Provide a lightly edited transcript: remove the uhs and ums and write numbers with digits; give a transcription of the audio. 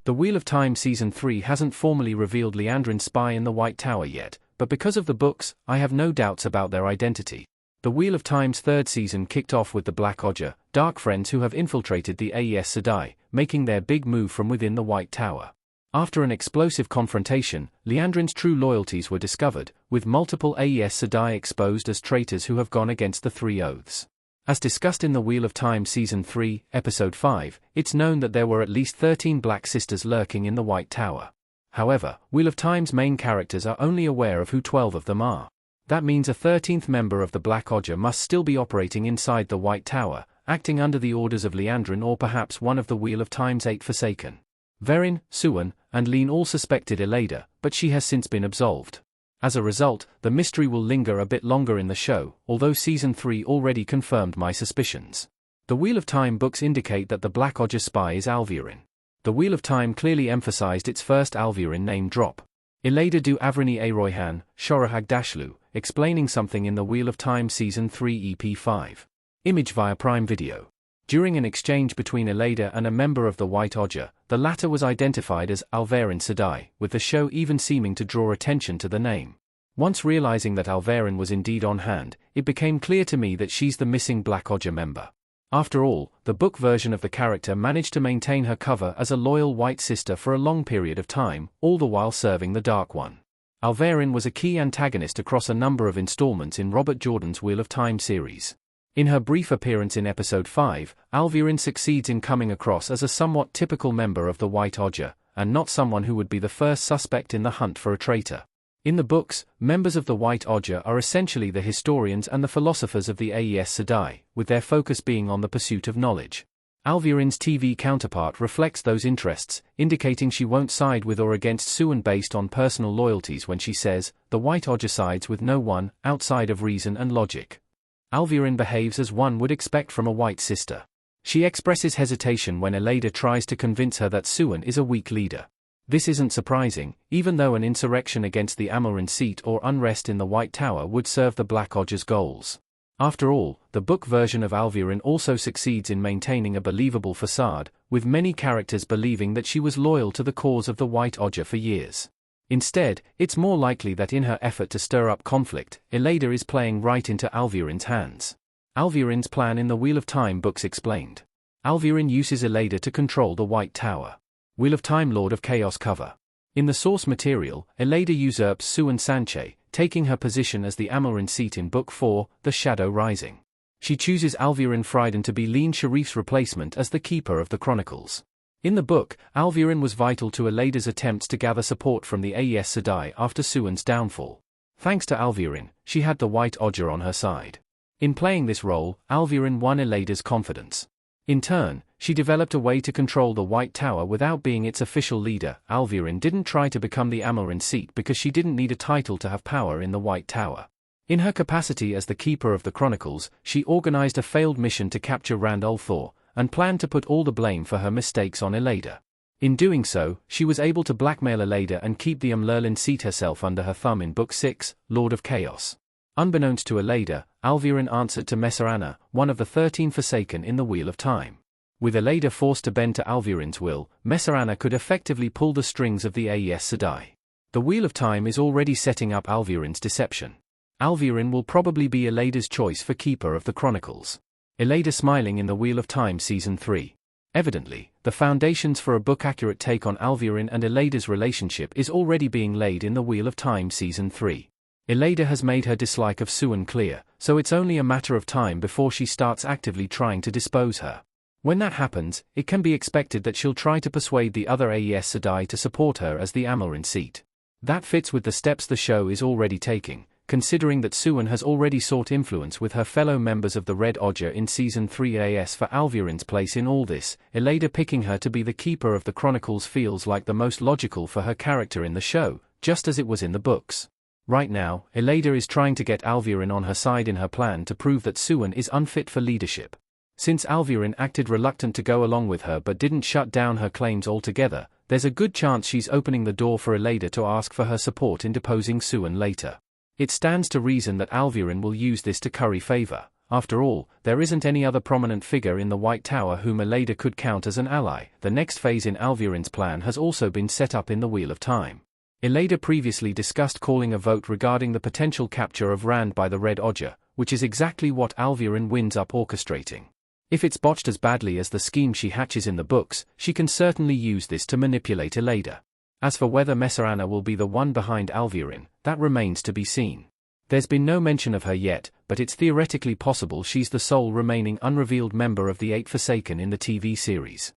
The Wheel of Time Season 3 hasn't formally revealed Liandrin's spy in the White Tower yet, but because of the books, I have no doubts about their identity. The Wheel of Time's third season kicked off with the Black Ajah, dark friends who have infiltrated the Aes Sedai, making their big move from within the White Tower. After an explosive confrontation, Liandrin's true loyalties were discovered, with multiple Aes Sedai exposed as traitors who have gone against the Three Oaths. As discussed in the Wheel of Time Season 3, Episode 5, it's known that there were at least 13 Black Sisters lurking in the White Tower. However, Wheel of Time's main characters are only aware of who 12 of them are. That means a 13th member of the Black Ajah must still be operating inside the White Tower, acting under the orders of Liandrin or perhaps one of the Wheel of Time's 8 Forsaken. Verin, Suan, and Lean all suspected Elada, but she has since been absolved. As a result, the mystery will linger a bit longer in the show, although Season 3 already confirmed my suspicions. The Wheel of Time books indicate that the Black Ajah spy is Alvirin. The Wheel of Time clearly emphasized its first Alvirin name drop. Elada du Avrini A Royhan, Shorahag Dashlu, explaining something in the Wheel of Time Season 3 EP 5. Image via Prime Video. During an exchange between Elada and a member of the White Ajah, the latter was identified as Alvarin Sedai, with the show even seeming to draw attention to the name. Once realizing that Alvarin was indeed on hand, it became clear to me that she's the missing Black Ajah member. After all, the book version of the character managed to maintain her cover as a loyal White Sister for a long period of time, all the while serving the Dark One. Alvarin was a key antagonist across a number of installments in Robert Jordan's Wheel of Time series. In her brief appearance in Episode 5, Alvirin succeeds in coming across as a somewhat typical member of the White Ajah, and not someone who would be the first suspect in the hunt for a traitor. In the books, members of the White Ajah are essentially the historians and the philosophers of the Aes Sedai, with their focus being on the pursuit of knowledge. Alvirin's TV counterpart reflects those interests, indicating she won't side with or against Suan based on personal loyalties when she says, "The White Ajah sides with no one, outside of reason and logic." Alvirin behaves as one would expect from a White Sister. She expresses hesitation when Elada tries to convince her that Suan is a weak leader. This isn't surprising, even though an insurrection against the Amelrin seat or unrest in the White Tower would serve the Black Ajah's goals. After all, the book version of Alvirin also succeeds in maintaining a believable facade, with many characters believing that she was loyal to the cause of the White Ajah for years. Instead, it's more likely that in her effort to stir up conflict, Elada is playing right into Alvirin's hands. Alvirin's plan in the Wheel of Time books explained. Alvirin uses Elada to control the White Tower. Wheel of Time Lord of Chaos cover. In the source material, Elada usurps Suan Sanche, taking her position as the Amelrin seat in Book 4, The Shadow Rising. She chooses Alvirin Frieden to be Lean Sharif's replacement as the Keeper of the Chronicles. In the book, Alvirin was vital to Elada's attempts to gather support from the Aes Sedai after Suan's downfall. Thanks to Alvirin, she had the White Ajah on her side. In playing this role, Alvirin won Elada's confidence. In turn, she developed a way to control the White Tower without being its official leader. Alvirin didn't try to become the Amelrin seat because she didn't need a title to have power in the White Tower. In her capacity as the Keeper of the Chronicles, she organized a failed mission to capture Rand ul'Thor, and planned to put all the blame for her mistakes on Elada. In doing so, she was able to blackmail Elada and keep the Amlerlin seat herself under her thumb in Book 6, Lord of Chaos. Unbeknownst to Elada, Alvirin answered to Messerana, one of the 13 Forsaken in the Wheel of Time. With Elada forced to bend to Alvirin's will, Messerana could effectively pull the strings of the Aes Sedai. The Wheel of Time is already setting up Alvirin's deception. Alvirin will probably be Elada's choice for Keeper of the Chronicles. Elada smiling in the Wheel of Time Season 3. Evidently, the foundations for a book-accurate take on Alvirin and Elada's relationship is already being laid in the Wheel of Time Season 3. Elada has made her dislike of Suan clear, so it's only a matter of time before she starts actively trying to dispose her. When that happens, it can be expected that she'll try to persuade the other Aes Sedai to support her as the Amelrin seat. That fits with the steps the show is already taking, considering that Suan has already sought influence with her fellow members of the Red Ajah in Season 3 as for Alvirin's place in all this. Elada picking her to be the Keeper of the Chronicles feels like the most logical for her character in the show, just as it was in the books. Right now, Elada is trying to get Alvirin on her side in her plan to prove that Suan is unfit for leadership. Since Alvirin acted reluctant to go along with her but didn't shut down her claims altogether, there's a good chance she's opening the door for Elada to ask for her support in deposing Suan later. It stands to reason that Alvirin will use this to curry favor. After all, there isn't any other prominent figure in the White Tower whom Elada could count as an ally. The next phase in Alvirin's plan has also been set up in the Wheel of Time. Elada previously discussed calling a vote regarding the potential capture of Rand by the Red Ajah, which is exactly what Alvirin winds up orchestrating. If it's botched as badly as the scheme she hatches in the books, she can certainly use this to manipulate Elada. As for whether Mesarana will be the one behind Alvirin, that remains to be seen. There's been no mention of her yet, but it's theoretically possible she's the sole remaining unrevealed member of the Eight Forsaken in the TV series.